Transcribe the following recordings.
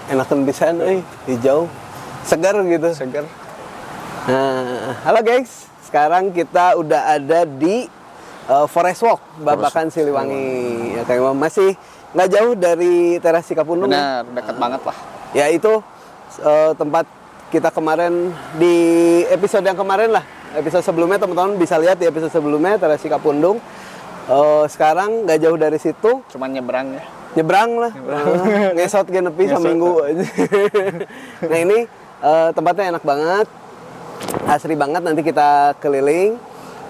enakan pisan hijau. Segar gitu. Segar. Nah, halo guys. Sekarang kita udah ada di Forest Walk, Babakan Siliwangi. Ya, kayak masih nggak jauh dari Teras Cikapundung. Benar, dekat banget lah. Ya itu tempat kita kemarin di episode yang kemarin lah. Episode sebelumnya teman-teman bisa lihat di episode sebelumnya Teras Cikapundung. Sekarang nggak jauh dari situ. Cuman nyebrang ya. Nyebrang lah. Ngesot genepi seminggu. Nah ini tempatnya enak banget. Asri banget, nanti kita keliling.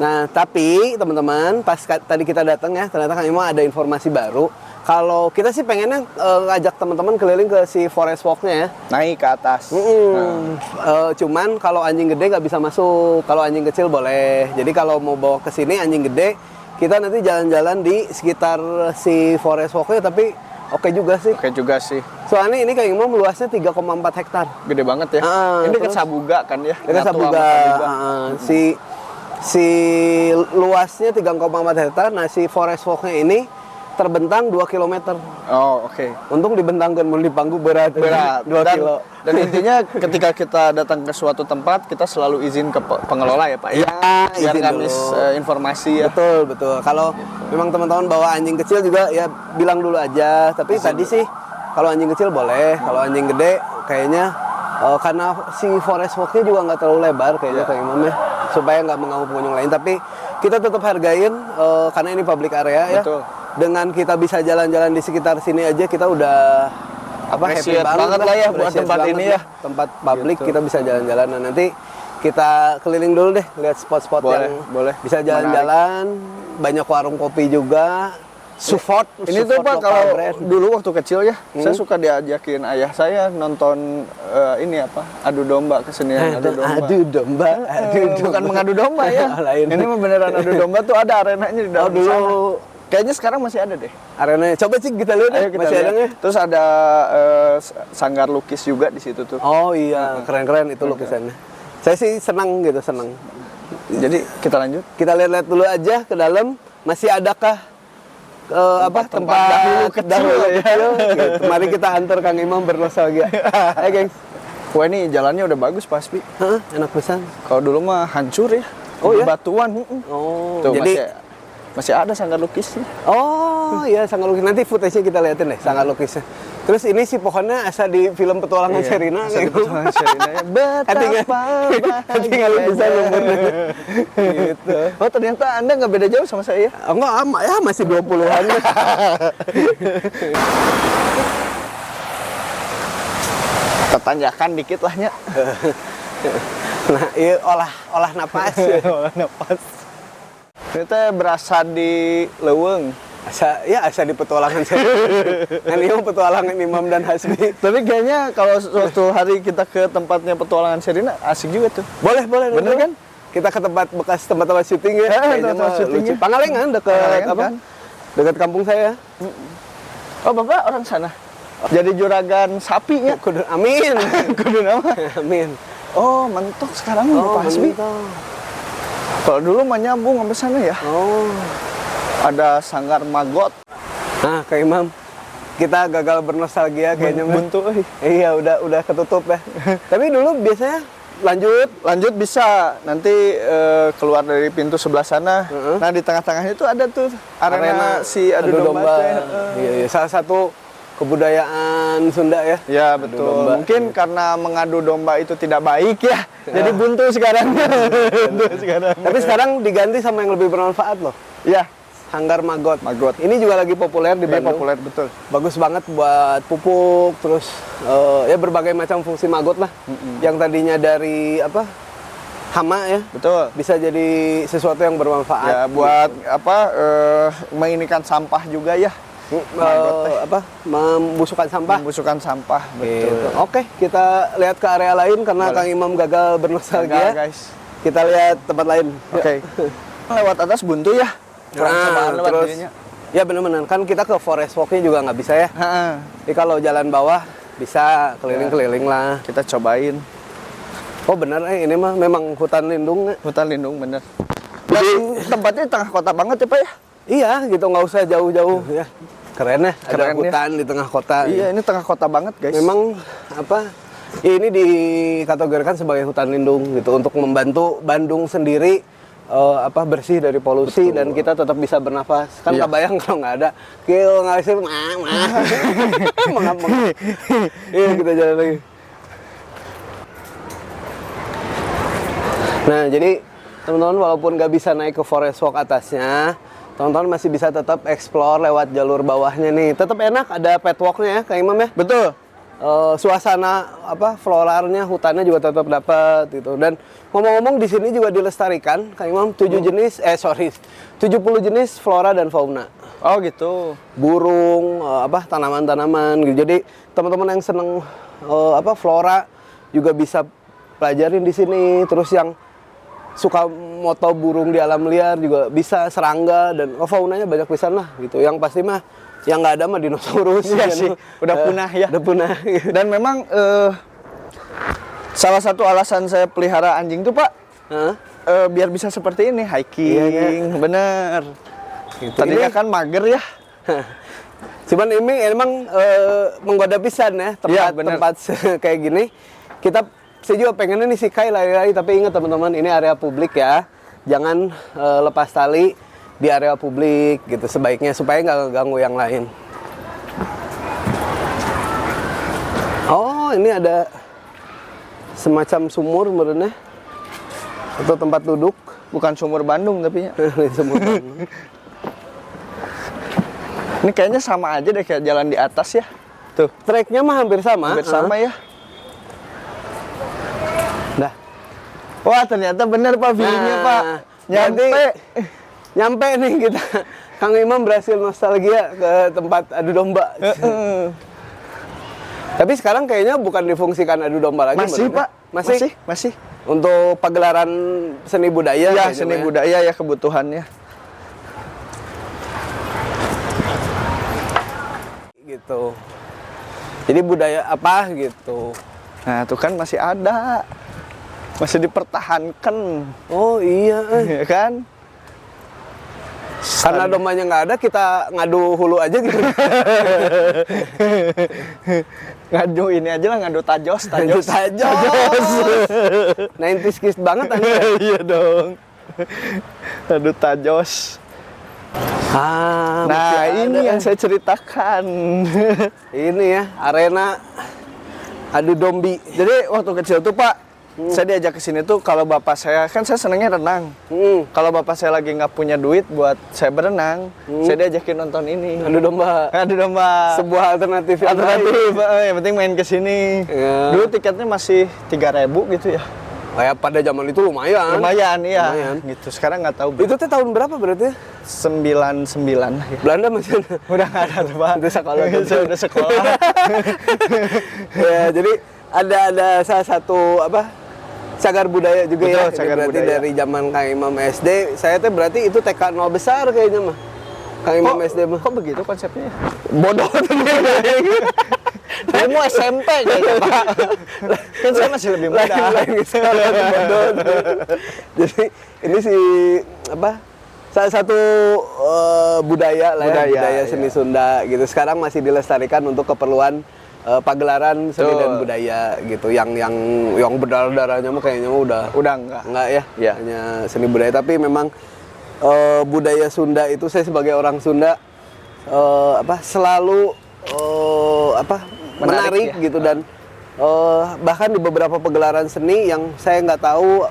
Nah, tapi teman-teman, pas tadi kita datang ya, ternyata Kang Imam ada informasi baru. Kalau kita sih pengennya ngajak teman-teman keliling ke si Forest Walk-nya ya. Naik ke atas. Cuman kalau anjing gede nggak bisa masuk, kalau anjing kecil boleh. Jadi kalau mau bawa ke sini anjing gede, kita nanti jalan-jalan di sekitar si Forest Walk-nya, tapi oke juga sih. Oke juga sih. Soalnya ini Kang Imam luasnya 3,4 hektar. Gede banget ya. Ini dekat Sabuga kan ya. Dekat Sabuga. Si luasnya 3,4 hektar. Nah si Forest Walk-nya ini terbentang 2 km. Oh oke. Untung dibentangkan, mau dipanggu berat 2 kilo. Dan intinya ketika kita datang ke suatu tempat, kita selalu izin ke pengelola ya Pak ya. Biar nggak miss informasi ya. Betul. Kalau memang teman-teman bawa anjing kecil juga ya bilang dulu aja. Tapi tadi sih kalau anjing kecil boleh, kalau anjing gede kayaknya karena si Forest Walk-nya juga nggak terlalu lebar kayaknya Kang Imam ya, supaya nggak mengganggu pengunjung lain. Tapi kita tetap hargain karena ini public area ya. Betul. Dengan kita bisa jalan-jalan di sekitar sini aja kita udah happy banget lah ya buat tempat ini ya. Tempat publik gitu. Kita bisa jalan-jalan. Nah, nanti kita keliling dulu deh, lihat spot-spot yang bisa jalan-jalan. Banyak warung kopi juga. Ini tuh Pak, kalau dulu waktu kecil ya, saya suka diajakin ayah saya nonton ini apa, adu domba, kesenian adu domba. Bukan mengadu domba ya. Ini mah beneran adu domba tuh, ada arenanya di dalam dulu. Sana. Kayaknya sekarang masih ada deh. Arenanya. Coba sih kita lihat. Ayo kita masih lihat. ada. Terus ada sanggar lukis juga di situ tuh. Oh iya, keren-keren itu lukisannya. Saya sih senang. Jadi kita lanjut. Kita lihat-lihat dulu aja ke dalam. Masih adakah tempat dahulu kecil gitu. Mari kita antar Kang Imam bernostalgia. Ayo gengs. Wah ini jalannya udah bagus Pak Aspi. Enak pisan. Kalau dulu mah hancur ya. Oh ya? Batuan. Oh, tuh, jadi masih ada sanggar lukisnya. Oh iya, sanggar lukis. Nanti footage-nya kita liatin deh, sanggar lukisnya. Terus ini si pohonnya asa di film Petualangan Sherina. Asa di Petualangan Sherina ya. Betapa tinggal bisa nomornya. Gitu. Oh ternyata Anda nggak beda jauh sama saya. Enggak, ya masih 20-an. Tanjakan dikit lahnya. Nah, iya olah napas. Olah napas. Kita berasa di Leuweung. Asa di Petualangan Sherina. Ini petualangan Imam dan Hasbi. Tapi kayaknya kalau suatu hari kita ke tempatnya Petualangan Sherina asik juga tuh. Boleh. Bener kan? Kita ke tempat syuting ya. Tempat syutingnya. Pangalengan dekat kan? Dekat kampung saya. Oh, Bapak orang sana. Jadi juragan sapinya. Amin. Kudu nama. Amin. Oh, mentok sekarang Pak Hasbi. Kalau dulu mah nyambung sampai sana ya. Oh. Ada sanggar magot. Nah, Kang Imam, kita gagal bernostalgia kayaknya. Buntu. Iya, udah ketutup ya. Tapi dulu biasanya lanjut bisa nanti keluar dari pintu sebelah sana. Nah di tengah-tengahnya itu ada tuh arena si adu domba. Iya, salah satu kebudayaan Sunda ya. Ya betul. Mungkin karena mengadu domba itu tidak baik ya. Jadi buntu sekarang. Tapi sekarang diganti sama yang lebih bermanfaat loh. Ya. Sanggar magot. Ini juga lagi populer di Bandung. Populer betul. Bagus banget buat pupuk, terus ya berbagai macam fungsi magot lah. Yang tadinya dari hama ya. Betul. Bisa jadi sesuatu yang bermanfaat. Ya buat menginikan sampah juga ya. Membusukkan sampah. Betul. Gitu. Oke, kita lihat ke area lain karena Kang Imam gagal bernostalgia. Guys. Kita lihat tempat lain. Oke. Lewat atas buntu ya. Terus ya benar-benar kan kita ke Forest Walk-nya juga nggak bisa ya. Jadi kalau jalan bawah bisa keliling-keliling lah. Kita cobain. Oh benar, ini mah memang hutan lindung. Hutan lindung bener. Dan tempatnya di tengah kota banget ya Pak ya? Iya gitu, nggak usah jauh-jauh ya. Keren ya, ada Keren ya. hutan di tengah kota. Iya, ini tengah kota banget, guys. Memang apa? Ini dikategorikan sebagai hutan lindung gitu untuk membantu Bandung sendiri bersih dari polusi dan kita tetap bisa bernafas. Kan Iya. kebayang kalau nggak ada kil ngasih mengap. Iya, kita jalan lagi. Nah, jadi teman-teman walaupun nggak bisa naik ke Forest Walk atasnya, teman-teman masih bisa tetap explore lewat jalur bawahnya nih. Tetap enak, ada pet walk-nya ya, Kang Imam ya. Betul. Suasana floralnya, hutannya juga tetap dapat gitu. Dan ngomong-ngomong di sini juga dilestarikan, Kang Imam, 70 jenis flora dan fauna. Oh gitu. Burung, tanaman-tanaman gitu. Jadi teman-teman yang seneng flora juga bisa pelajarin di sini. Terus yang suka moto burung di alam liar juga bisa, serangga dan faunanya banyak pisan lah gitu. Yang pasti mah yang nggak ada mah dinosaurus. Iya kan. sih, udah punah ya. Udah punah. Dan memang salah satu alasan saya pelihara anjing tuh Pak, biar bisa seperti ini, hiking, Iya, bener. Gitu. Tadinya Ini- kan mager ya. Cuman ini emang menggoda pisan ya Iya, bener. tempat kayak gini. Saya juga pengennya nih si Kai lari-lari, tapi ingat teman-teman ini area publik ya. Jangan lepas tali di area publik gitu sebaiknya supaya nggak ganggu yang lain. Oh, ini ada semacam sumur menurutnya atau tempat duduk. Bukan sumur Bandung tapi ya. Sumur. Ini kayaknya sama aja deh kayak jalan di atas ya. Tuh, Treknya mah hampir sama. hampir sama ya. Dah. Wah, ternyata bener Pak view-nya Nah, Pak. Nyampe. Nyampe nih kita. Kang Imam berhasil nostalgia ke tempat adu domba. Tapi sekarang kayaknya bukan difungsikan adu domba lagi. Masih menurutnya. Pak. Masih. Untuk pagelaran seni budaya. Ya, kayaknya, seni ya. budaya ya kebutuhannya. Gitu. Jadi budaya apa gitu. Nah, tuh kan masih ada. Masih dipertahankan. Oh iya. Ya kan? Karena dombanya nggak ada, kita ngadu hulu aja gitu. Ngadu ini aja lah, ngadu tajos. Tajos. 90s kids banget Anda. Iya dong. Ngadu tajos. Ah, Nah, masih ini ada. yang saya ceritakan. Ini ya, arena adu dombi. Jadi waktu kecil tuh Pak, saya diajak ke sini tuh kalau bapak saya, kan saya senengnya renang. Kalau bapak saya lagi nggak punya duit buat saya berenang, saya diajakin nonton ini. Adu domba. Adu domba. Sebuah alternatif yang Alternatif, baik. yang penting main ke sini. Ya. Dulu tiketnya masih 3.000 gitu ya. Kayak pada zaman itu lumayan. Lumayan, iya. Lumayan. Gitu. Sekarang nggak tahu. Itu teh tahun berapa berarti? 99 lah ya. Belanda masih ada. Udah nggak ada tuh Pak. Itu sekolah. Saya udah sekolah. Ya, jadi ada salah satu cagar budaya juga. Betul, ya. cagar Berarti budaya. dari zaman Kang Imam SD. Saya teh berarti itu TK 0 besar kayaknya mah. Kang Imam SD mah. Kok begitu konsepnya? Bodoh Saya mau SMP kayaknya Pak. Kan saya masih lebih muda. lain bodoh. Jadi ini salah satu budaya lah ya, budaya seni iya. Sunda gitu. Sekarang masih dilestarikan untuk keperluan pagelaran seni Betul. dan budaya gitu. Yang berdarah-darahnya mah kayaknya mah Udah enggak ya. Iya. Hanya seni budaya, tapi memang budaya Sunda itu saya sebagai orang Sunda selalu menarik ya. gitu dan bahkan di beberapa pagelaran seni yang saya nggak tahu,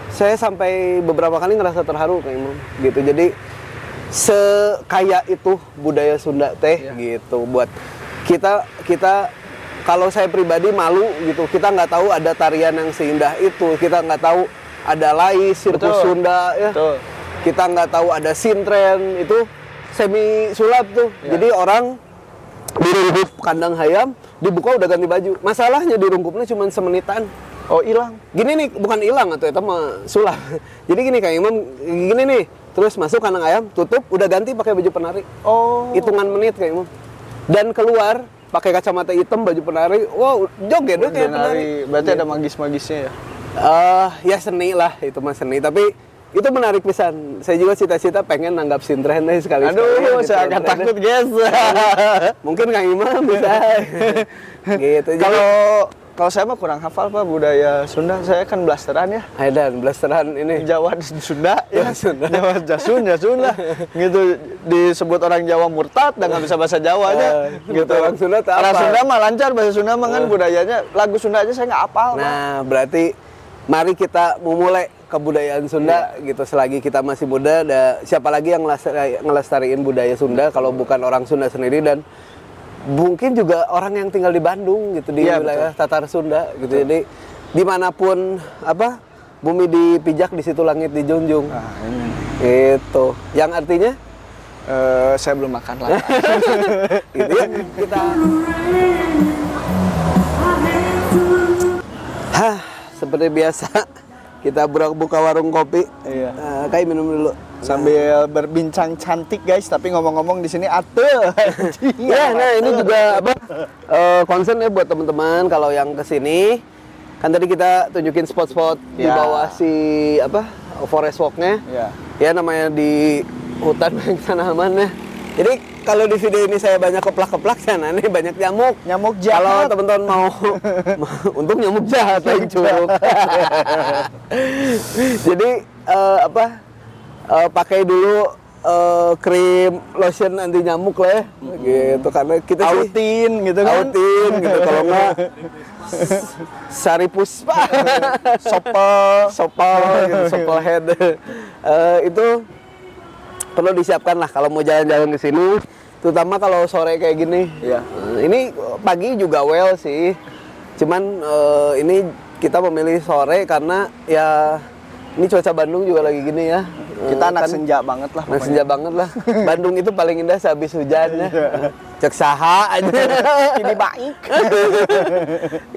saya sampai beberapa kali ngerasa terharu kayak Imam gitu. Jadi sekaya itu budaya Sunda teh gitu. Buat kita kalau saya pribadi malu gitu, kita nggak tahu ada tarian yang seindah itu, kita nggak tahu ada lais, sirkus Betul. Sunda ya. Betul. Kita nggak tahu ada sintren, itu semi sulap tuh. Jadi orang dirungkup kandang hayam, dibuka udah ganti baju. Masalahnya dirungkupnya cuma semenitan. Oh, hilang. Gini nih, bukan hilang atau itu mah sulap. Jadi gini Kang Imam, gini nih, terus masuk kandang ayam, tutup, udah ganti pakai baju penari. Oh. Hitungan menit Kang Imam. Dan keluar pakai kacamata hitam, baju penari. Wow, joget kayak penari. Berarti ada magis-magisnya ya. Ya seni lah, itu mah seni. Tapi itu menarik pisan. Saya juga cita-cita pengen nanggap sintren sekali. Aduh, saya agak takut guys. Mungkin Kang Imam bisa. Gitu. Kalau saya mah kurang hafal Pak budaya Sunda. Saya kan blasteran ya. Edan blasteran ini Jawa Sunda ya. Sunda. Jawa Jasun lah. Gitu disebut orang Jawa murtad dan nggak bisa bahasa Jawanya. Gitu. Orang Sunda tak Orang apa. Sunda mah lancar bahasa Sunda mah kan budayanya lagu Sunda aja saya nggak hafal. Pak. Nah, berarti mari kita memulai kebudayaan Sunda gitu selagi kita masih muda. Siapa lagi yang ngelestariin budaya Sunda kalau bukan orang Sunda sendiri dan mungkin juga orang yang tinggal di Bandung gitu di wilayah Tatar Sunda gitu. Jadi dimanapun bumi dipijak di situ langit dijunjung. Nah, ini. Itu. Yang artinya Saya belum makan lah. gitu ya. Kita seperti biasa kita buka warung kopi. Iya. Kayak minum dulu. Sambil berbincang cantik guys, tapi ngomong-ngomong di sini atuh. Ya, nah ini juga concern ya buat teman-teman kalau yang kesini kan tadi kita tunjukin spot-spot di bawah si forest walk-nya. Ya. Ya namanya di hutan banyak tanaman ya. Jadi kalau di video ini saya banyak keplak-keplak sana nih banyak nyamuk. Nyamuk jahat. Kalau teman-teman mau untung nyamuk jahat yang curug. Jadi pakai dulu krim lotion anti nyamuk lah ya. Gitu karena kita Autin gitu kan. Autin gitu kalau enggak Sari Puspa sopel gitu, sopel head. Itu perlu disiapkan lah kalau mau jalan-jalan ke sini, terutama kalau sore kayak gini. Iya. Ini pagi juga well sih. Cuman ini kita memilih sore karena ya ini cuaca Bandung juga lagi gini ya. Kita anak senja banget lah. Anak senja banget lah. Bandung itu paling indah sehabis hujan ya. Cek saha aja. Ini baik.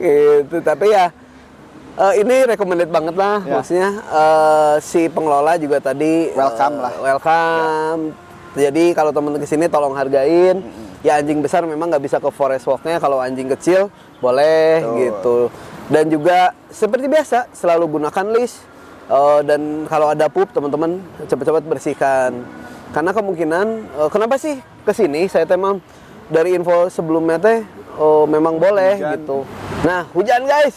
Gitu, tapi ya ini recommended banget lah. Ya. Maksudnya si pengelola juga tadi Welcome lah. Welcome. Jadi kalau teman-teman kesini tolong hargain. Ya anjing besar memang nggak bisa ke forest walk-nya. Kalau anjing kecil boleh gitu. Dan juga seperti biasa selalu gunakan list. Dan kalau ada pup teman-teman cepat-cepat bersihkan. Karena kemungkinan kenapa sih kesini saya memang dari info sebelumnya teh memang boleh hujan. Gitu. Nah hujan guys.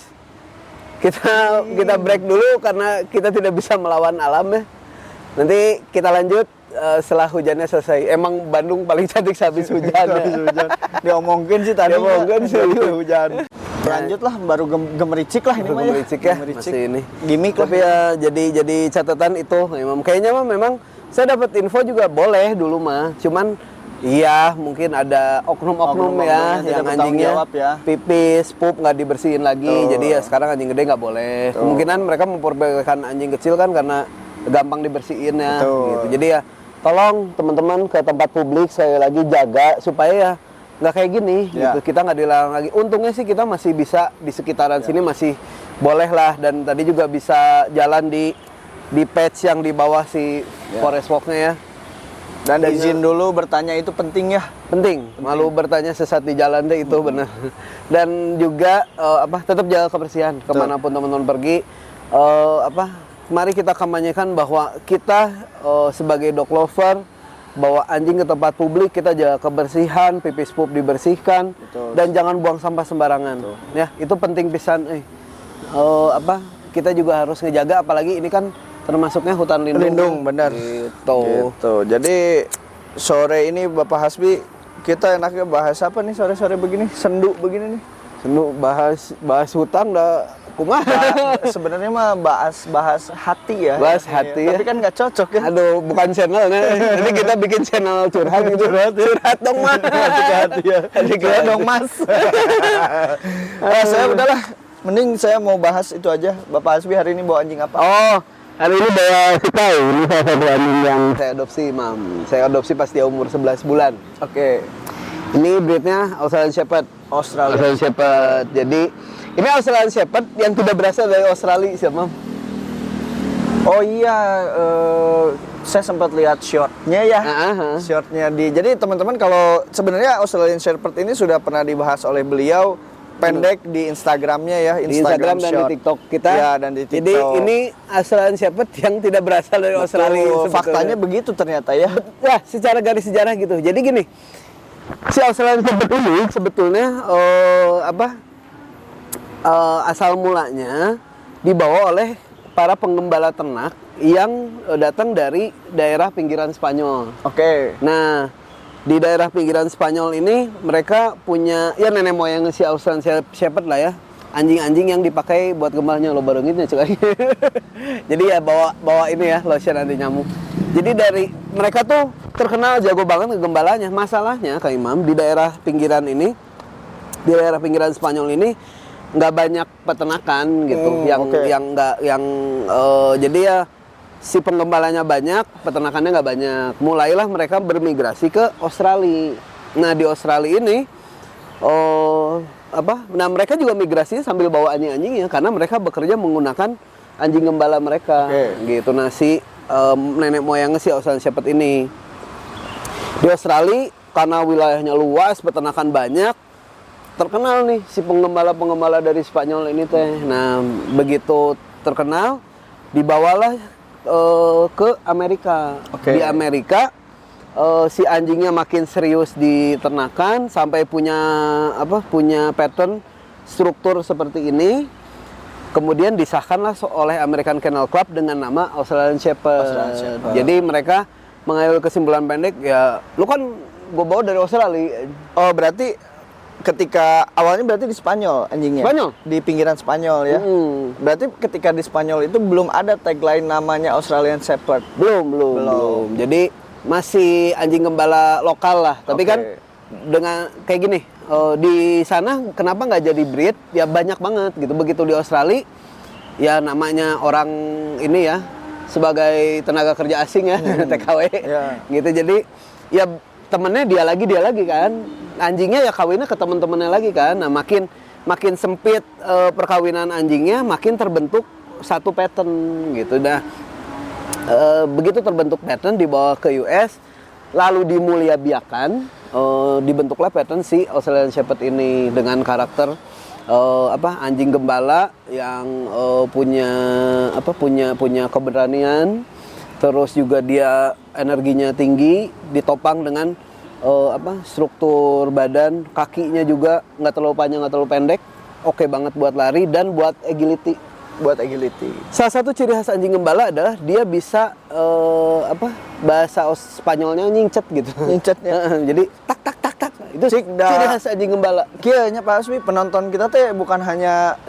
Kita break dulu karena kita tidak bisa melawan alam ya. Nanti kita lanjut setelah hujannya selesai. Emang Bandung paling cantik habis hujan. Diomongin sih tadi. Diomongin sih hujan. Lanjut lah, baru gemericik lah ini mah ya. Gemericik ya, masih ini. Gimik lah. Tapi ya jadi catatan itu kayaknya mah memang saya dapat info juga boleh dulu mah. Cuman iya, mungkin ada oknum-oknum ya yang anjingnya pipis, pup nggak dibersihin lagi. Jadi ya sekarang anjing gede nggak boleh. Kemungkinan mereka memperbolehkan anjing kecil kan karena gampang dibersihin ya. Gitu. Jadi ya tolong teman-teman ke tempat publik sekali lagi jaga supaya ya nggak kayak gini. Gitu. Kita nggak dilarang lagi. Untungnya sih kita masih bisa di sekitaran sini masih boleh lah. Dan tadi juga bisa jalan di patch yang di bawah si forest walk-nya ya. Dan izin dulu bertanya itu penting ya. Penting. Malu bertanya sesat di jalan deh itu benar. Dan juga tetap jaga kebersihan kemanapun teman-teman pergi. Mari kita kampanyekan bahwa kita sebagai dog lover bawa anjing ke tempat publik kita jaga kebersihan, pipis pup dibersihkan. Betul. Dan jangan buang sampah sembarangan. Betul. Ya itu penting pisan. Kita juga harus ngejaga apalagi ini kan termasuknya hutan lindung. Lindung, benar. Gitu. Jadi sore ini Bapak Hasbi kita enaknya bahas apa nih sore-sore begini? Sendu begini nih. Sendu bahas hutan dah kumaha. Sebenarnya mah bahas hati ya. Bahas hati ya. Tapi kan nggak cocok ya. Aduh, bukan channelnya. Nanti kita bikin channel curhat gitu. Curhat dong mas. Hati ya. Curhat dong mas. Saya udahlah. Mending saya mau bahas itu aja. Bapak Hasbi hari ini bawa anjing apa? Oh, hari ini bawa Sky. Ini salah satu anjing yang saya adopsi, Mam. Saya adopsi pas dia umur 11 bulan. Oke. Ini breednya Australian Shepherd. Australian Shepherd. Jadi ini Australian Shepherd yang tidak berasal dari Australia, siapa? Oh iya, saya sempat lihat shortnya ya. Shortnya jadi teman-teman kalau sebenarnya Australian Shepherd ini sudah pernah dibahas oleh beliau pendek di Instagramnya ya, Di Instagram dan di Short. TikTok kita. Ya, dan di TikTok. Jadi ini Australian Shepherd yang tidak berasal dari Australia. Betul, sebetulnya. faktanya begitu ternyata ya. Ya, secara garis sejarah gitu. Jadi gini, si Australian Shepherd ini sebetulnya asal mulanya dibawa oleh para penggembala ternak yang datang dari daerah pinggiran Spanyol. Oke. Nah, di daerah pinggiran Spanyol ini mereka punya ya nenek moyang si Australian Shepherd lah ya. Anjing-anjing yang dipakai buat gembalanya lo barengin ya cuy. Jadi ya bawa ini ya lotion anti nyamuk. Jadi dari mereka tuh terkenal jago banget ngegembalanya. Masalahnya Kak Imam di daerah pinggiran ini, di daerah pinggiran Spanyol ini nggak banyak peternakan gitu. Jadi ya si penggembalanya banyak, peternakannya nggak banyak. Mulailah mereka bermigrasi ke Australia. Nah di Australia ini, Nah mereka juga migrasi sambil bawa anjing-anjingnya karena mereka bekerja menggunakan anjing gembala mereka, gitu. Nah si nenek moyangnya si Australian Shepherd ini di Australia karena wilayahnya luas, peternakan banyak, terkenal nih si penggembala-penggembala dari Spanyol ini teh. Nah begitu terkenal, dibawalah ke Amerika. Di Amerika si anjingnya makin serius diternakan sampai punya pattern struktur seperti ini. Kemudian disahkanlah oleh American Kennel Club dengan nama Australian Shepherd. Jadi mereka mengambil kesimpulan pendek, ya lu kan gue bawa dari Australia. Oh berarti ketika awalnya berarti di Spanyol anjingnya? Spanyol? Di pinggiran Spanyol ya? Berarti ketika di Spanyol itu belum ada tagline namanya Australian Shepherd? Belum. Jadi masih anjing gembala lokal lah. Tapi kan dengan kayak gini, di sana kenapa nggak jadi breed? Ya banyak banget gitu. Begitu di Australia, ya namanya orang ini ya sebagai tenaga kerja asing ya, TKW, gitu. Jadi ya temennya dia lagi kan. Anjingnya ya kawinnya ke temen-temennya lagi kan. Nah makin sempit perkawinan anjingnya, makin terbentuk satu pattern gitu. Nah begitu terbentuk pattern dibawa ke US, lalu dimuliabiakan, dibentuklah pattern si Australian Shepherd ini dengan karakter anjing gembala yang punya keberanian, terus juga dia energinya tinggi, ditopang dengan struktur badan, kakinya juga nggak terlalu panjang nggak terlalu pendek, oke banget buat lari dan buat agility. Salah satu ciri khas anjing gembala adalah dia bisa bahasa Spanyolnya nyincet gitu. Nyincetnya. Jadi tak. Itu ciri khas anjing gembala. Kayaknya Pak Hasbi penonton kita teh bukan hanya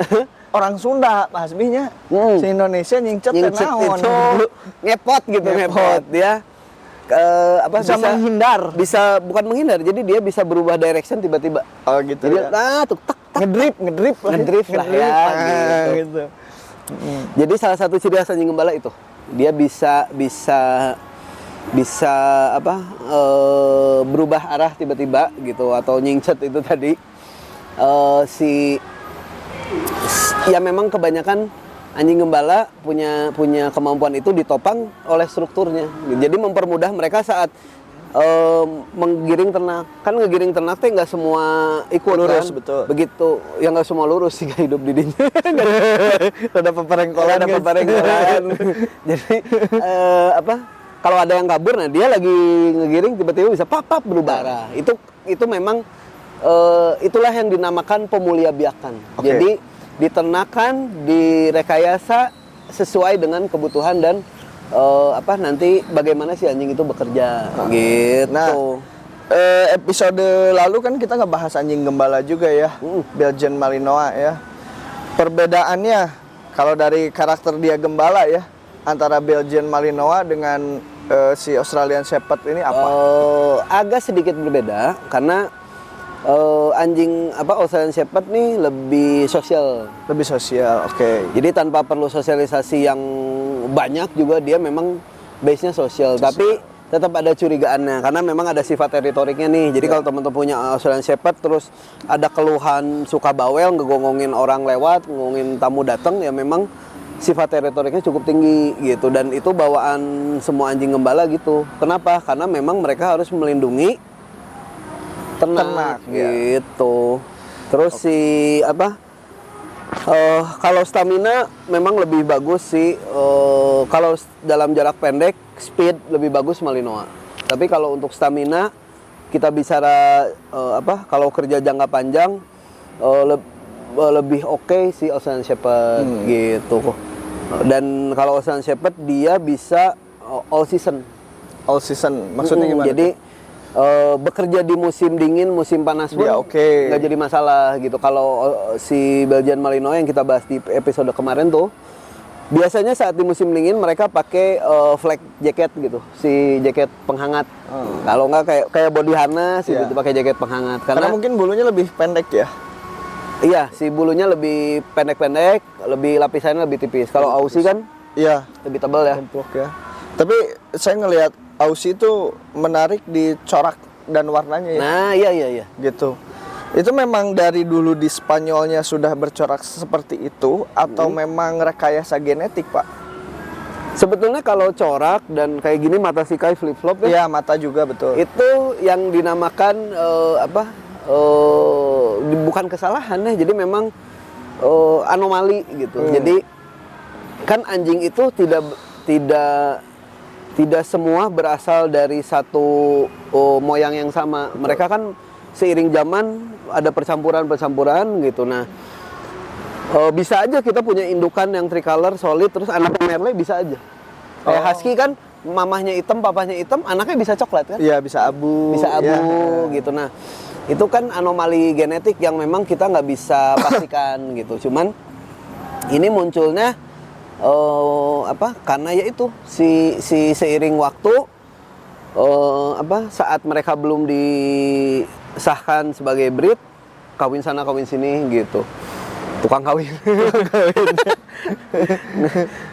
orang Sunda Pak Hasbinya. Si Indonesia nyincet naon. Itu ngepot gitu. Dia bisa menghindar. Bisa bukan menghindar. Jadi dia bisa berubah direction tiba-tiba. Oh gitu. Jadi ngedrip lah ya gitu. Jadi salah satu ciri khas anjing gembala itu dia bisa berubah arah tiba-tiba gitu atau nyincet itu tadi. Ya memang kebanyakan anjing gembala punya kemampuan itu ditopang oleh strukturnya. Jadi mempermudah mereka saat menggiring ternak. Kan ngegiring ternak teh nggak semua ikut lurus, kan? betul. Begitu, ya nggak semua lurus sih hidup di dinya. Ada peperengkolan. Jadi kalau ada yang kabur, nah dia lagi ngegiring tiba-tiba bisa pap berubah arah. Itu memang itulah yang dinamakan pemuliabiakan. Jadi diternakan, direkayasa sesuai dengan kebutuhan dan nanti bagaimana si anjing itu bekerja gitu. Nah, episode lalu kan kita ngebahas anjing gembala juga ya, Belgian Malinois ya. Perbedaannya kalau dari karakter dia gembala ya, antara Belgian Malinois dengan si Australian Shepherd ini apa? Agak sedikit berbeda karena anjing Australian Shepherd nih lebih sosial. Oke. Jadi tanpa perlu sosialisasi yang banyak juga dia memang base-nya sosial. Tapi tetap ada curigaannya karena memang ada sifat teritoriknya nih. Jadi kalau teman-teman punya Australian Shepherd terus ada keluhan suka bawel, ngegonggongin orang lewat, ngomongin tamu datang, ya memang sifat teritoriknya cukup tinggi gitu. Dan itu bawaan semua anjing gembala gitu. Kenapa? Karena memang mereka harus melindungi ternak gitu. Terus si apa? Kalau stamina memang lebih bagus sih. Kalau dalam jarak pendek, speed lebih bagus Malinois. Tapi kalau untuk stamina, kita bicara apa? Kalau kerja jangka panjang, lebih oke sih Australian Shepherd gitu. Dan kalau Australian Shepherd dia bisa all season. All season, maksudnya gimana? Jadi bekerja di musim dingin, musim panas pun ya, nggak jadi masalah gitu. Kalau si Belgian Malinois yang kita bahas di episode kemarin tuh, biasanya saat di musim dingin mereka pakai flak jacket gitu, si jaket penghangat. Kalau nggak kayak body harness gitu, pakai jaket penghangat. Karena mungkin bulunya lebih pendek ya. Iya, si bulunya lebih pendek-pendek, lebih lapisannya lebih tipis. Kalau Aussie kan, iya, lebih tebal ya. Empuk ya. Tapi saya ngelihat Aussie itu menarik di corak dan warnanya ya. Nah, iya. Gitu. Itu memang dari dulu di Spanyolnya sudah bercorak seperti itu atau memang rekayasa genetik, Pak? Sebetulnya kalau corak dan kayak gini mata sikai flip-flop ya. Iya, mata juga betul. Itu yang dinamakan bukan kesalahan ya. Jadi memang anomali gitu. Jadi kan anjing itu tidak semua berasal dari satu moyang yang sama. Betul. Mereka kan seiring zaman ada percampuran gitu. Nah, bisa aja kita punya indukan yang tricolor solid, terus anaknya Merle bisa aja. Kayak husky kan, mamahnya hitam, papahnya hitam, anaknya bisa coklat kan? Iya, bisa abu. Bisa abu gitu. Nah, itu kan anomali genetik yang memang kita nggak bisa pastikan gitu. Cuman ini munculnya karena ya itu si seiring waktu saat mereka belum disahkan sebagai breed, kawin sana kawin sini gitu, tukang kawin.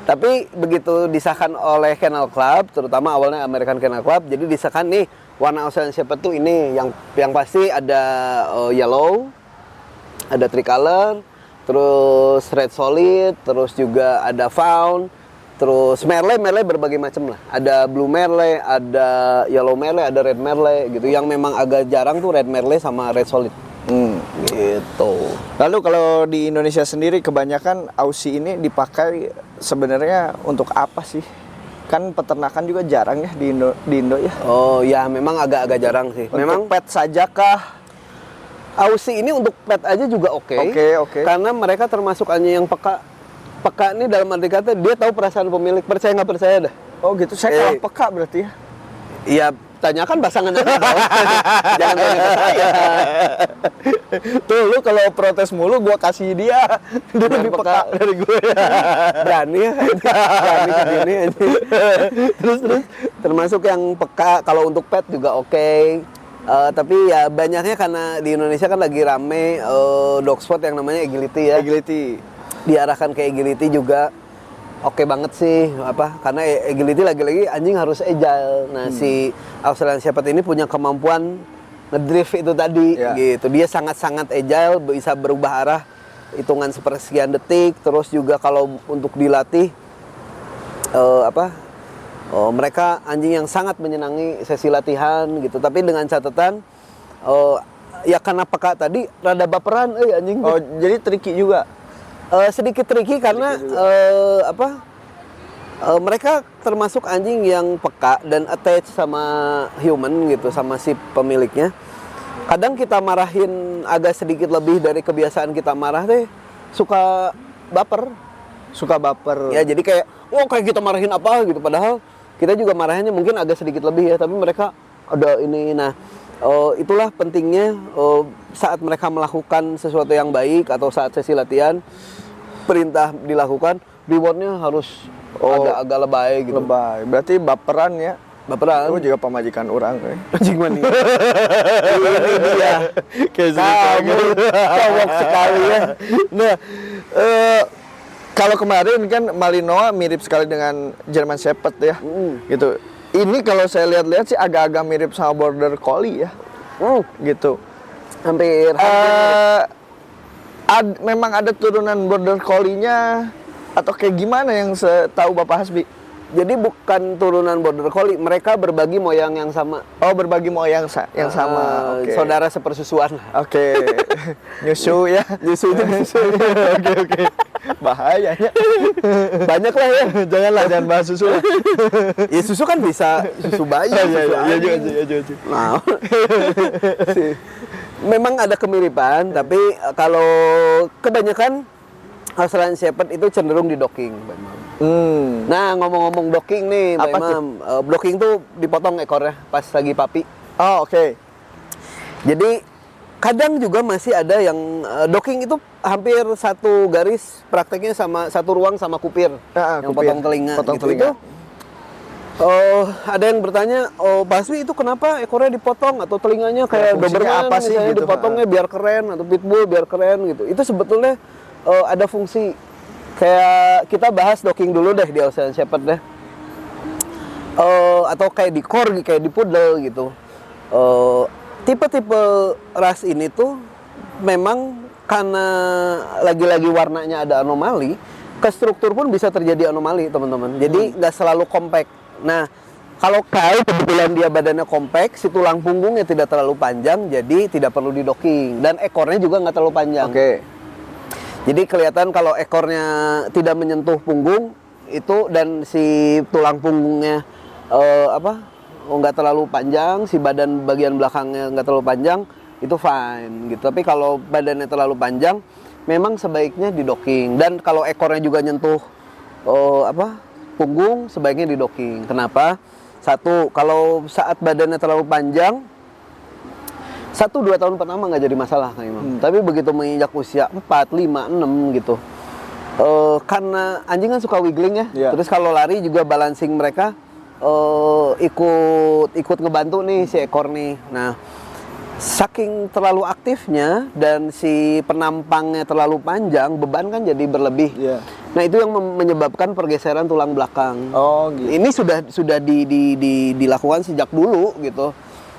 Tapi begitu disahkan oleh Kennel Club, terutama awalnya American Kennel Club, jadi disahkan nih warna Australian Shepherd tuh ini yang pasti ada yellow, ada tricolor, terus red solid, terus juga ada fawn, terus merle berbagai macam lah. Ada blue merle, ada yellow merle, ada red merle gitu. Yang memang agak jarang tuh red merle sama red solid. Gitu. Lalu kalau di Indonesia sendiri kebanyakan Aussie ini dipakai sebenarnya untuk apa sih? Kan peternakan juga jarang ya di Indo ya. Oh ya, memang agak-agak jarang sih. Untuk memang pet saja kah? Aussie ini untuk pet aja juga oke. Karena mereka termasuk anjing yang peka. Peka ini dalam arti kata dia tahu perasaan pemilik, percaya nggak percaya dah. Oh gitu, saya kalah peka berarti ya? Iya, tanyakan pasangan Anda. Jangan tanya ke saya. Tuh lu kalau protes mulu gua kasih dia lebih peka dari gue. Berani ya, berani begini. Terus termasuk yang peka kalau untuk pet juga oke. Tapi ya banyaknya karena di Indonesia kan lagi rame dog sport yang namanya agility ya. Agility. Diarahkan ke agility juga oke banget sih, karena agility lagi-lagi anjing harus agile. Nah, si Australian Shepherd ini punya kemampuan ngedrift itu tadi gitu. Dia sangat-sangat agile, bisa berubah arah hitungan sepersekian detik. Terus juga kalau untuk dilatih mereka anjing yang sangat menyenangi sesi latihan gitu. Tapi dengan catatan ya karena peka tadi rada baperan anjing. Oh, jadi tricky juga. Sedikit tricky karena mereka termasuk anjing yang peka dan attach sama human gitu, sama si pemiliknya. Kadang kita marahin agak sedikit lebih dari kebiasaan kita marah suka baper. Ya, jadi kayak kita marahin apa gitu, padahal kita juga marahinnya mungkin agak sedikit lebih ya, tapi mereka ada ini. Nah, itulah pentingnya saat mereka melakukan sesuatu yang baik atau saat sesi latihan, perintah dilakukan, rewardnya harus agak lebay gitu. Lebay, berarti baperan ya. Baperan. Itu juga pemajikan orang. Anjing mana? Ini dia. Kamu cowok sekali ya. Nah, kalau kemarin kan Malinois mirip sekali dengan German Shepherd ya. Gitu. Ini kalau saya lihat-lihat sih agak-agak mirip sama Border Collie ya. Gitu. Hampir. Memang ada turunan Border Collie-nya atau kayak gimana yang setahu Bapak Hasbi? Jadi bukan turunan border collie, mereka berbagi moyang yang sama. Oh, berbagi moyang yang sama. Oke. Saudara sepersusuan. Oke. Nyusu ya. Nyusu itu nyusu. Oke. Bahayanya. Banyak lah ya. Jangan bahas susu lah. Ya susu kan bisa susu bayi, susu anjing. Iya. Nah, memang ada kemiripan, tapi kalau kebanyakan Australian Shepherd itu cenderung di docking, Mbak Imam. Nah, ngomong-ngomong docking nih, Mbak Imam. Docking tuh dipotong ekornya pas lagi papi. Oh, oke. Jadi kadang juga masih ada yang docking itu hampir satu garis prakteknya sama satu ruang sama kupir, yang kupir. Potong telinga. Potong gitu. telinga. Ada yang bertanya, Baswi itu kenapa ekornya dipotong atau telinganya kayak Doberman apa sih misalnya gitu, dipotongnya biar keren atau Pitbull biar keren gitu. Itu sebetulnya ada fungsi. Kayak kita bahas docking dulu deh di Australian Shepherd deh. Atau kayak di Corgi, kayak di Poodle gitu. Tipe-tipe ras ini tuh memang karena lagi-lagi warnanya ada anomali, ke struktur pun bisa terjadi anomali, teman-teman. Jadi nggak selalu compact. Nah, kalau kebetulan dia badannya compact, si tulang punggungnya tidak terlalu panjang, jadi tidak perlu di docking. Dan ekornya juga nggak terlalu panjang. Oke. Jadi kelihatan kalau ekornya tidak menyentuh punggung itu dan si tulang punggungnya nggak terlalu panjang, si badan bagian belakangnya nggak terlalu panjang, itu fine gitu. Tapi kalau badannya terlalu panjang, memang sebaiknya di docking. Dan kalau ekornya juga nyentuh punggung, sebaiknya di docking. Kenapa? Satu, kalau saat badannya terlalu panjang, 1-2 tahun pertama nggak jadi masalah Kang Imam. Tapi begitu menginjak usia 4, 5, 6 gitu, karena anjing kan suka wiggling ya. Yeah. Terus kalau lari juga balancing mereka ikut ngebantu nih si ekor nih. Nah, saking terlalu aktifnya dan si penampangnya terlalu panjang, beban kan jadi berlebih. Yeah. Nah, itu yang menyebabkan pergeseran tulang belakang. Oh, gitu. Ini sudah dilakukan sejak dulu gitu.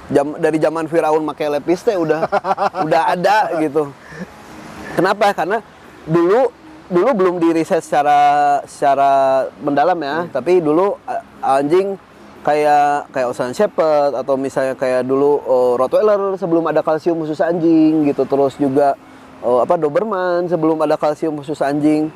Dari zaman Firaun pakai lepis teh udah ada gitu. Kenapa? Karena dulu belum diriset secara mendalam ya. Tapi dulu anjing kayak Australian Shepherd atau misalnya kayak dulu Rottweiler sebelum ada kalsium khusus anjing gitu. Terus juga Doberman sebelum ada kalsium khusus anjing.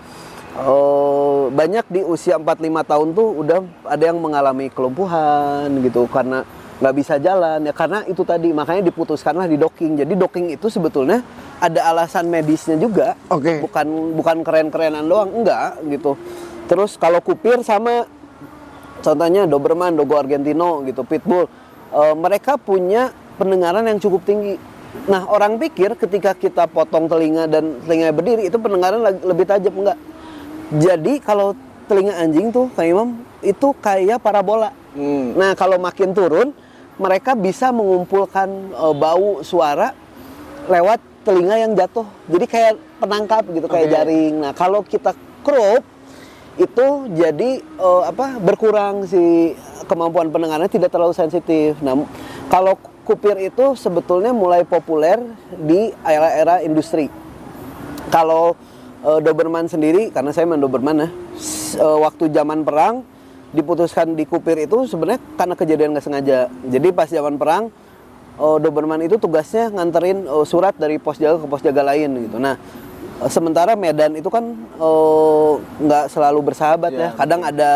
Banyak di usia 4-5 tahun tuh udah ada yang mengalami kelumpuhan gitu karena nggak bisa jalan ya, karena itu tadi makanya diputuskanlah di docking. Jadi docking itu sebetulnya ada alasan medisnya juga. Oke. Bukan keren-kerenan doang, enggak gitu. Terus kalau kupir sama, contohnya Doberman, Dogo Argentino gitu, Pitbull, mereka punya pendengaran yang cukup tinggi. Nah, orang pikir ketika kita potong telinga dan telinganya berdiri itu pendengaran lebih tajam, enggak. Jadi kalau telinga anjing tuh Kang Imam itu kayak parabola. Nah, kalau makin turun mereka bisa mengumpulkan bau suara lewat telinga yang jatuh. Jadi kayak penangkap gitu, kayak jaring. Nah, kalau kita crop itu jadi berkurang si kemampuan pendengarannya, tidak terlalu sensitif. Nah, kalau kupir itu sebetulnya mulai populer di era-era industri. Kalau Doberman sendiri, karena saya main Doberman ya, waktu zaman perang diputuskan di kupir itu sebenarnya karena kejadian nggak sengaja. Jadi pas zaman perang, Doberman itu tugasnya nganterin surat dari pos jaga ke pos jaga lain gitu. Nah, sementara medan itu kan nggak selalu bersahabat ya. Kadang ada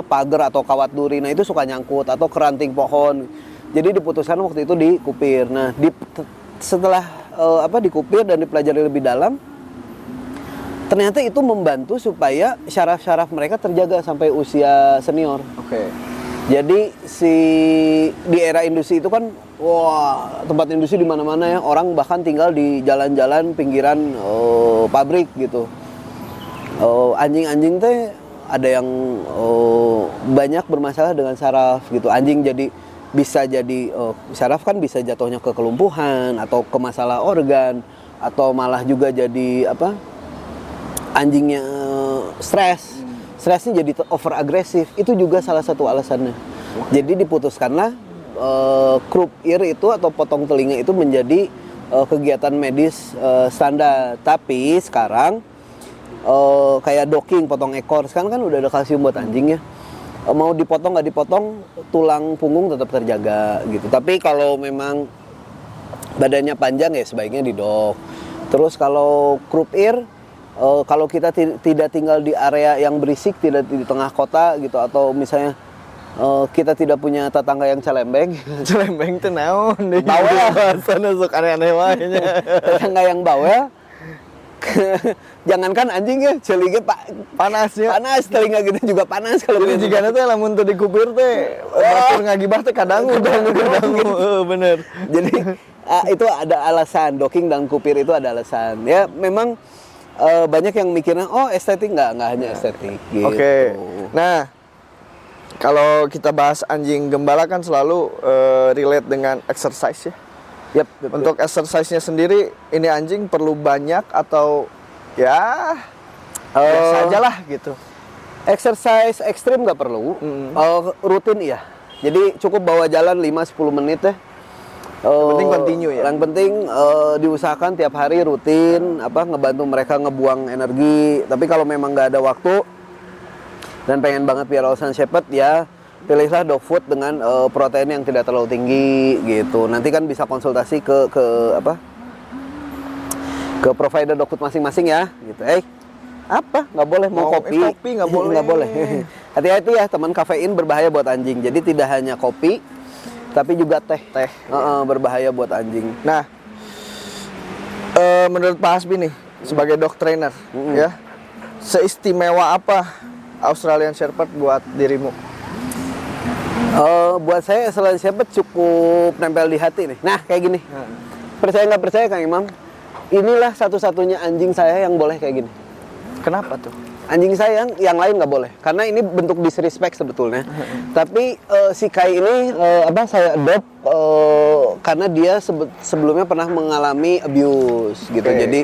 pagar atau kawat duri. Nah, itu suka nyangkut atau keranting pohon. Jadi diputuskan waktu itu di kupir. Nah, setelah dikupir dan dipelajari lebih dalam, ternyata itu membantu supaya syaraf-syaraf mereka terjaga sampai usia senior. Oke. Jadi di era industri itu kan, wah, tempat industri di mana-mana ya. Orang bahkan tinggal di jalan-jalan pinggiran pabrik gitu. Anjing-anjing teh ada yang banyak bermasalah dengan syaraf gitu. Anjing bisa jadi syaraf kan bisa jatuhnya ke kelumpuhan atau ke masalah organ atau malah juga jadi anjingnya stresnya jadi over agresif. Itu juga salah satu alasannya. Jadi diputuskanlah croup ear itu atau potong telinga itu menjadi kegiatan medis standar. Tapi sekarang kayak docking, potong ekor, sekarang kan udah ada kalsium buat anjing ya. mau dipotong nggak dipotong, tulang punggung tetap terjaga gitu. Tapi kalau memang badannya panjang ya sebaiknya didok. Terus kalau croup ear, kalau kita tidak tinggal di area yang berisik, tidak di tengah kota gitu, atau misalnya kita tidak punya tetangga yang celembeng. Celembeng teh naon deui. Bawel. Bahasana sok aneh-aneh wae nya. Tetangga yang bawel, jangankan anjing ya, celignya Panas ya. panas, telinga kita juga panas kalau Jadi begitu. jigana teh lamun teu dikupir teh batur ngagibah teh kadangu. Heeh, bener. Jadi itu ada alasan, docking dan kupir itu ada alasan. Ya memang banyak yang mikirnya oh estetik, nggak hanya estetik gitu. Oke. Nah, kalau kita bahas anjing gembala kan selalu relate dengan exercise ya. Yap, betul. Untuk exercise-nya sendiri, ini anjing perlu banyak atau ya biasa aja lah gitu. Exercise ekstrim nggak perlu, rutin iya. Jadi cukup bawa jalan 5-10 menit deh. Yang penting continue ya. Yang penting diusahakan tiap hari rutin, ngebantu mereka ngebuang energi. Tapi kalau memang nggak ada waktu dan pengen banget piara Australian Shepherd ya, pilihlah dog food dengan protein yang tidak terlalu tinggi gitu. Nanti kan bisa konsultasi ke provider dog food masing-masing ya gitu. Nggak boleh mau kopi? Kopi nggak boleh. Nggak boleh. Hati-hati ya teman, kafein berbahaya buat anjing. Jadi tidak hanya kopi, tapi juga teh. Berbahaya buat anjing. Nah, menurut Pak Hasbi nih sebagai dog trainer ya, seistimewa apa Australian Shepherd buat dirimu? Buat saya Australian Shepherd cukup nempel di hati nih. Nah kayak gini, percaya nggak percaya Kang Imam, inilah satu-satunya anjing saya yang boleh kayak gini. Kenapa tuh? Anjing saya yang lain nggak boleh, karena ini bentuk disrespect sebetulnya. Tapi si Kai ini saya adopt karena dia sebelumnya pernah mengalami abuse gitu. Okay. Jadi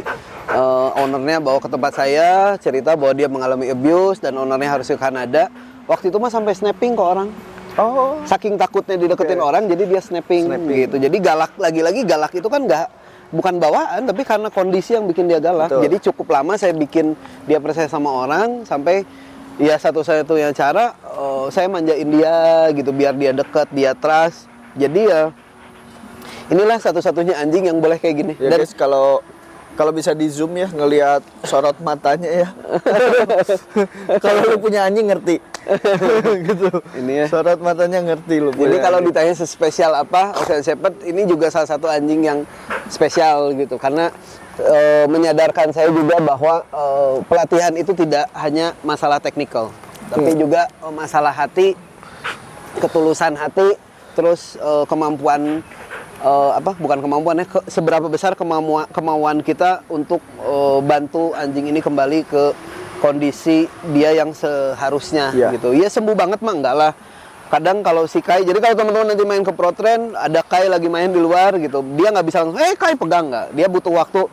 ownernya bawa ke tempat saya, cerita bahwa dia mengalami abuse dan ownernya harus ke Kanada. Waktu itu mah sampai snapping ke orang. Oh, Saking takutnya dideketin orang, jadi dia snapping gitu. Jadi galak, lagi-lagi galak itu kan bukan bawaan, tapi karena kondisi yang bikin dia galak. Betul. Jadi cukup lama saya bikin dia percaya sama orang, sampai ya satu-satunya cara saya manjain dia gitu, biar dia deket, dia trust. Jadi ya inilah satu-satunya anjing yang boleh kayak gini. ya guys, kalau bisa di zoom ya ngelihat sorot matanya ya. Kalau lu punya anjing ngerti. Gitu. Ini ya. Sorot matanya ngerti lu. Jadi punya kalau anjing. ditanya sespesial apa Australian Shepherd, ini juga salah satu anjing yang spesial gitu, karena menyadarkan saya juga bahwa pelatihan itu tidak hanya masalah teknikal, tapi juga masalah hati, ketulusan hati, terus kemampuan bukan kemampuannya, seberapa besar kemauan kita untuk bantu anjing ini kembali ke kondisi dia yang seharusnya gitu. Ya sembuh banget mah enggak lah. Kadang kalau si Kai, jadi kalau teman-teman nanti main ke Pro Train, ada Kai lagi main di luar gitu, dia nggak bisa langsung, Kai pegang nggak? Dia butuh waktu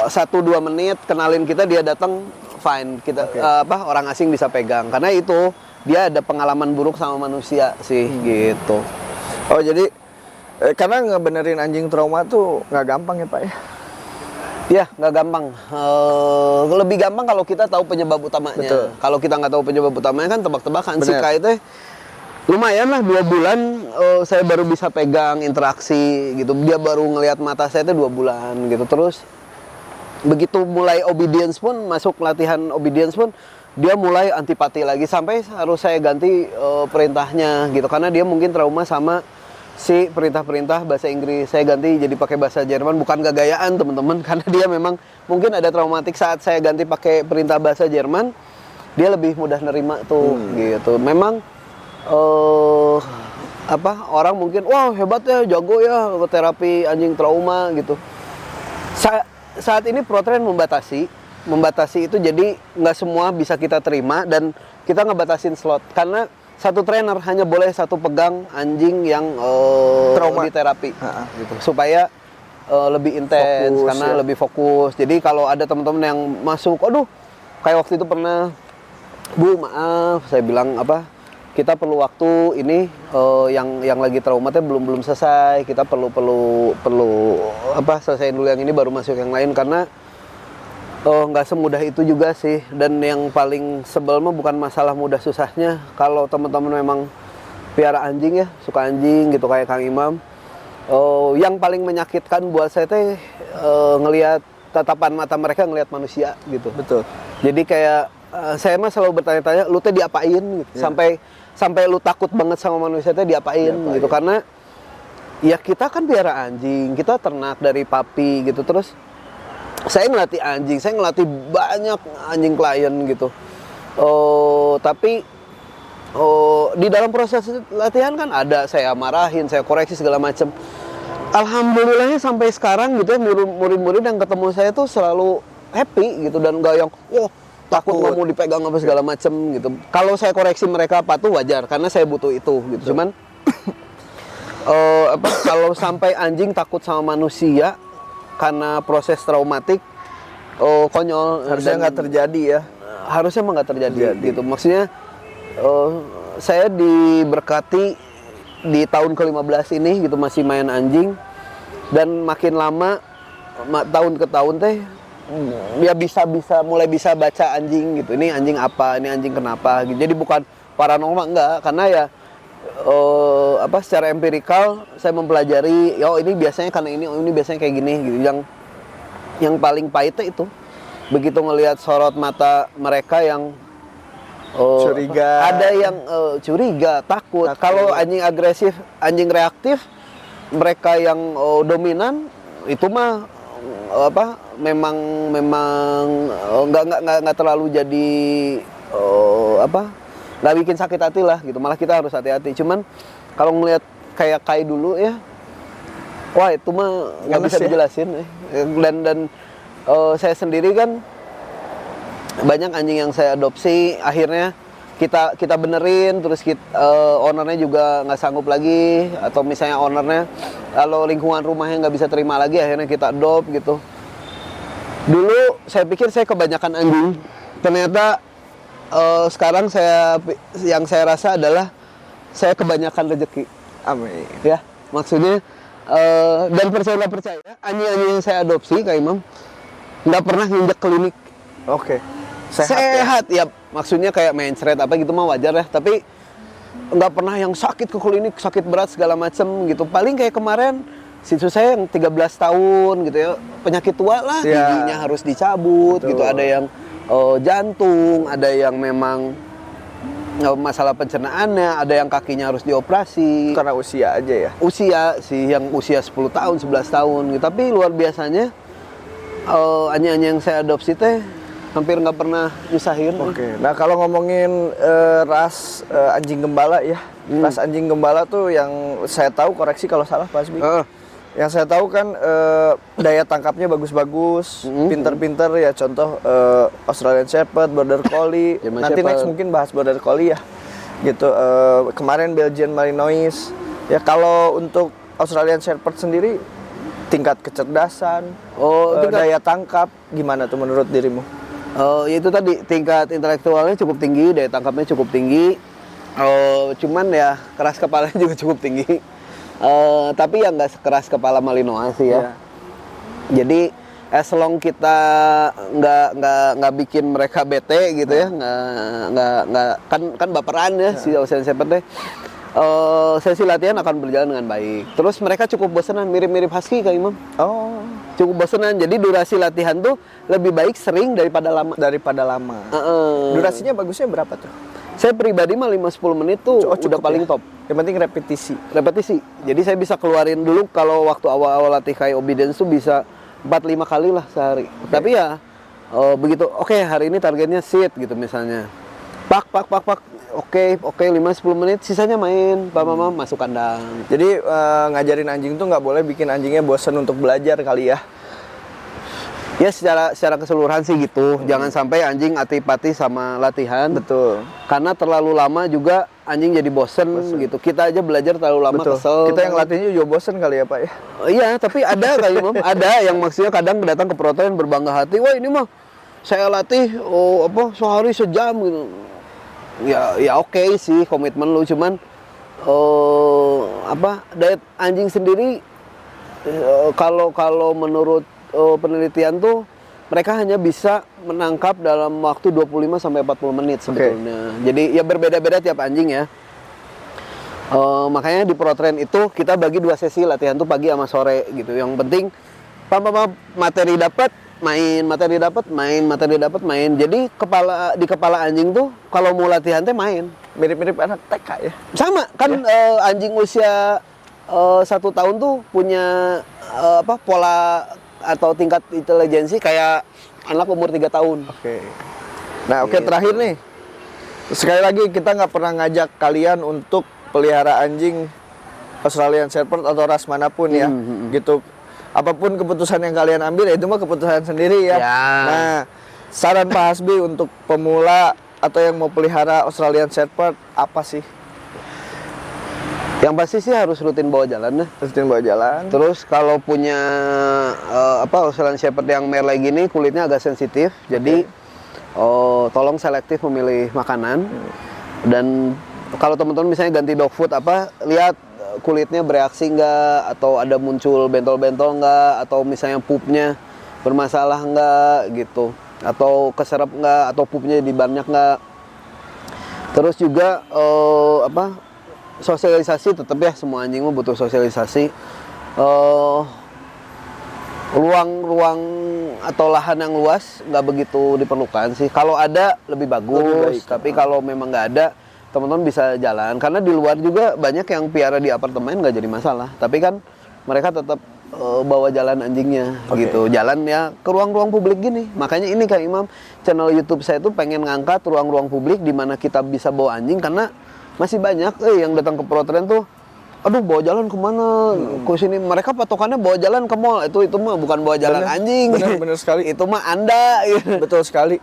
1-2 menit, kenalin kita, dia datang, fine, kita orang asing bisa pegang, karena itu dia ada pengalaman buruk sama manusia sih gitu. Oh jadi karena ngebenerin anjing trauma tuh nggak gampang ya Pak ya? Ya, nggak gampang. Lebih gampang kalau kita tahu penyebab utamanya. Betul. Kalau kita nggak tahu penyebab utamanya kan tebak-tebakan. Si Bener. Kai teh lumayan lah 2 bulan saya baru bisa pegang, interaksi gitu. Dia baru ngelihat mata saya itu 2 bulan gitu. Terus begitu mulai obedience pun, masuk latihan obedience pun, dia mulai antipati lagi, sampai harus saya ganti perintahnya gitu, karena dia mungkin trauma sama si perintah-perintah bahasa Inggris. Saya ganti jadi pakai bahasa Jerman, bukan gagayaan teman-teman, karena dia memang mungkin ada traumatik. Saat saya ganti pakai perintah bahasa Jerman, dia lebih mudah nerima tuh gitu. Memang orang mungkin wah hebat ya, jago ya terapi anjing trauma gitu. Saat ini Pro Train membatasi itu, jadi nggak semua bisa kita terima, dan kita ngebatasin slot karena satu trainer hanya boleh 1 pegang anjing yang trauma di terapi gitu, supaya lebih intens, karena lebih fokus. Jadi kalau ada teman-teman yang masuk, aduh kayak waktu itu pernah, Bu maaf, saya bilang kita perlu waktu ini, yang lagi traumatnya belum selesai, kita perlu selesaiin dulu yang ini baru masuk yang lain, karena Oh, nggak semudah itu juga sih. Dan yang paling sebel mah bukan masalah mudah susahnya. Kalau teman-teman memang piara anjing ya, suka anjing gitu kayak Kang Imam. Oh, yang paling menyakitkan buat saya teh ngelihat tatapan mata mereka ngelihat manusia gitu. Betul. Jadi kayak saya mah selalu bertanya-tanya, lu teh diapain gitu. Sampai lu takut banget sama manusia teh diapain gitu. Karena ya kita kan piara anjing, kita ternak dari papi gitu. Terus saya ngelatih anjing, saya ngelatih banyak anjing klien gitu. Tapi di dalam proses latihan kan ada saya marahin, saya koreksi segala macam. Alhamdulillahnya sampai sekarang gitu ya, murid-murid yang ketemu saya tuh selalu happy gitu dan gak yang takut nggak mau dipegang apa segala macam gitu. Kalau saya koreksi mereka apa tuh wajar karena saya butuh itu gitu. Cuman kalau sampai anjing takut sama manusia karena proses traumatik, konyol. Harusnya nggak terjadi ya. Harusnya emang nggak terjadi gitu. Maksudnya saya diberkati di tahun ke-15 ini gitu masih main anjing, dan makin lama tahun ke tahun teh ya mulai bisa baca anjing gitu. Ini anjing apa, ini anjing kenapa gitu. Jadi bukan paranormal enggak, karena ya secara empirikal saya mempelajari, ini biasanya karena ini biasanya kayak gini gitu. Yang paling pahitnya itu begitu ngelihat sorot mata mereka yang curiga. Ada yang curiga, takut. Kalau anjing agresif, anjing reaktif, mereka yang dominan itu mah memang nggak terlalu jadi nggak bikin sakit hati lah gitu. Malah kita harus hati-hati. Cuman kalau ngelihat kayak Kai dulu ya, wah itu mah nggak bisa dijelasin. Dan saya sendiri kan banyak anjing yang saya adopsi, akhirnya kita benerin, terus ownernya juga nggak sanggup lagi, atau misalnya ownernya kalau lingkungan rumahnya nggak bisa terima lagi, akhirnya kita adopt gitu. Dulu saya pikir saya kebanyakan anjing, ternyata sekarang yang saya rasa adalah saya kebanyakan rezeki. Amin. Ya, maksudnya dan percaya anjing-anjing yang saya adopsi Kak Imam nggak pernah nginjek klinik. Oke. Sehat ya, maksudnya kayak mencret apa gitu mah wajar ya, tapi nggak pernah yang sakit ke klinik, sakit berat segala macem gitu. Paling kayak kemarin situ saya yang 13 tahun gitu ya, penyakit tua lah, giginya harus dicabut. Betul. Gitu. Ada yang jantung, ada yang memang masalah pencernaannya, ada yang kakinya harus dioperasi. Karena usia aja ya? Usia sih, yang usia 10 tahun, 11 tahun gitu. Tapi luar biasanya anjing-anjing yang saya adopsi teh hampir nggak pernah nyusahin. Oke. Nah kalau ngomongin ras anjing gembala ya, ras anjing gembala tuh yang saya tahu, koreksi kalau salah Pak Asbi. Yang saya tahu kan daya tangkapnya bagus-bagus, pinter-pinter ya. Contoh Australian Shepherd, Border Collie. Nanti next mungkin bahas Border Collie ya. Gitu. Kemarin Belgian Malinois. Ya kalau untuk Australian Shepherd sendiri tingkat kecerdasan, daya tangkap gimana tuh menurut dirimu? Itu tadi tingkat intelektualnya cukup tinggi, daya tangkapnya cukup tinggi. Cuman ya keras kepalanya juga cukup tinggi. Tapi ya nggak sekeras kepala Malinois sih ya. Jadi as long kita nggak bikin mereka bete gitu ya, nggak kan baperan ya si Australian Shepherd deh. Sesi latihan akan berjalan dengan baik. Terus mereka cukup bosenan, mirip-mirip husky Kak Imam. Cukup bosenan. Jadi durasi latihan tuh lebih baik sering daripada lama. Durasinya bagusnya berapa tuh? Saya pribadi mah 5-10 menit tuh udah paling top. Yang penting repetisi. Jadi saya bisa keluarin dulu kalau waktu awal-awal latih kayak obedience tuh bisa 4-5 kali lah sehari. Tapi ya begitu, oke, hari ini targetnya sit gitu misalnya. Pak. Oke, 5-10 menit, sisanya main, Pak Mama masuk kandang. Jadi ngajarin anjing tuh nggak boleh bikin anjingnya bosan untuk belajar kali ya? Ya secara keseluruhan sih gitu. Jangan sampai anjing antipati sama latihan. Betul. Karena terlalu lama juga anjing jadi bosen gitu. Kita aja belajar terlalu lama. Betul. Kesel. Kita yang latihnya juga bosen kali ya Pak ya? Iya, tapi ada kali Mam. Ada yang maksudnya kadang datang ke protein berbangga hati. Wah ini mah saya latih sehari sejam gitu. Ya oke sih komitmen lu, cuman diet anjing sendiri kalau menurut penelitian tuh mereka hanya bisa menangkap dalam waktu 25 sampai 40 menit sebetulnya. Jadi ya berbeda-beda tiap anjing ya. Makanya di Pro Train itu kita bagi 2 sesi latihan tuh pagi sama sore gitu. Yang penting materi dapat, main, materi dapat, main, materi dapat, main. Jadi di kepala anjing tuh kalau mau latihan teh main. Mirip-mirip anak TK ya. Sama kan anjing usia 1 tahun tuh punya pola atau tingkat intelijensi kayak anak umur 3 tahun. Oke. Nah, terakhir nih. Sekali lagi kita nggak pernah ngajak kalian untuk pelihara anjing Australian Shepherd atau ras manapun ya. Gitu. Apapun keputusan yang kalian ambil itu mah keputusan sendiri ya. Nah, saran Pak Hasbi untuk pemula atau yang mau pelihara Australian Shepherd apa sih? Yang pasti sih harus rutin bawa jalan. Rutin bawa jalan. Terus kalau punya Australian Shepherd yang merle gini kulitnya agak sensitif, jadi tolong selektif memilih makanan. Dan kalau teman-teman misalnya ganti dog food lihat kulitnya bereaksi nggak, atau ada muncul bentol-bentol nggak, atau misalnya pupnya bermasalah nggak gitu, atau keserap nggak, atau pupnya di banyak nggak. Terus juga sosialisasi tetap ya, semua anjing mah butuh sosialisasi. Ruang atau lahan yang luas nggak begitu diperlukan sih. Kalau ada lebih bagus, tapi kalau memang nggak ada, teman-teman bisa jalan. Karena di luar juga banyak yang piara di apartemen nggak jadi masalah. Tapi kan mereka tetap bawa jalan anjingnya gitu. Jalan ya ke ruang-ruang publik gini. Makanya ini Kak Imam, channel YouTube saya itu pengen ngangkat ruang-ruang publik di mana kita bisa bawa anjing, karena masih banyak yang datang ke Pro Train tuh, aduh bawa jalan kemana? Ke sini mereka patokannya bawa jalan ke mall. Itu mah bukan bawa jalan anjing. Bener sekali. Itu mah Anda. Betul sekali.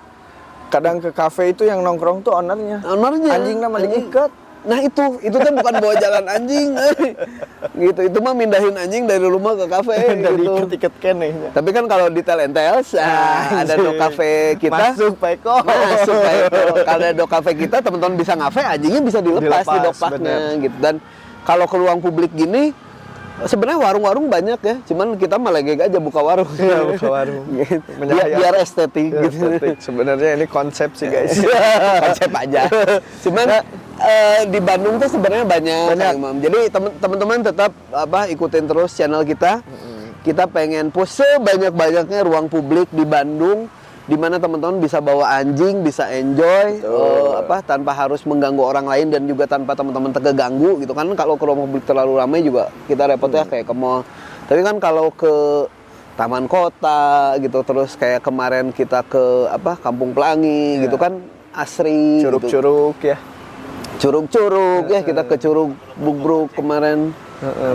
Kadang ke kafe itu yang nongkrong tuh ownernya. Anjing namanya diikat. Nah itu tuh bukan bawa jalan anjing. Gitu. Itu mah mindahin anjing dari rumah ke kafe gitu. Ikat keneh. Tapi kan kalau di Telentels ada dog cafe kita. Masuk Pak Eko. Kalau ada dog cafe kita, teman-teman bisa ngafe, anjingnya bisa dilepas di dog parknya gitu. Dan kalau ke ruang publik gini, sebenarnya warung-warung banyak ya, cuman kita melegek aja buka warung. Iya, buka warung. Gitu. Biar estetik gitu. Sebenarnya ini konsep sih guys. Konsep aja. Cuman di Bandung tuh sebenarnya banyak. Imam. Jadi teman-teman tetap ikutin terus channel kita. Kita pengen push sebanyak-banyaknya ruang publik di Bandung, di mana teman-teman bisa bawa anjing, bisa enjoy tanpa harus mengganggu orang lain, dan juga tanpa teman-teman terganggu gitu kan. Kalau ke ruang publik terlalu ramai juga kita repotnya kayak ke mall. Tapi kan kalau ke taman kota gitu, terus kayak kemarin kita ke Kampung Pelangi gitu kan, asri curug-curug gitu. Ya. Curug-curug ya, kita ke Curug Bubruk kemarin.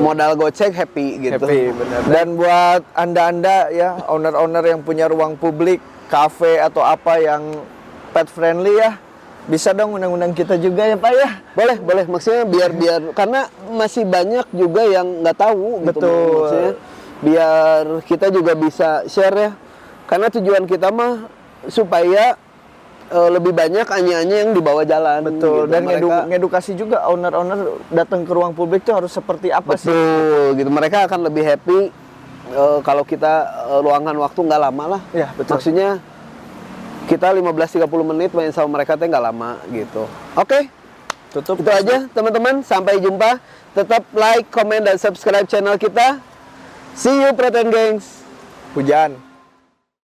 Modal gocek happy gitu. Happy, benar. Dan buat anda-anda ya, owner-owner yang punya ruang publik, kafe atau apa yang pet friendly ya, bisa dong undang-undang kita juga ya Pak ya. Boleh. Maksudnya biar karena masih banyak juga yang nggak tahu. Betul. Gitu, maksudnya biar kita juga bisa share ya. Karena tujuan kita mah supaya lebih banyak anjing-anjing yang dibawa jalan. Betul. Gitu. Dan ngedukasi juga owner-owner datang ke ruang publik itu harus seperti apa sih? Betul. Gitu. Mereka akan lebih happy kalau kita luangkan waktu nggak lama lah. Ya, betul. Maksudnya kita 15-30 menit main sama mereka teh nggak lama gitu. Oke. Tutup. Itu aja teman-teman. Sampai jumpa. Tetap like, comment, dan subscribe channel kita. See you Pro Train Gengs. Hujan.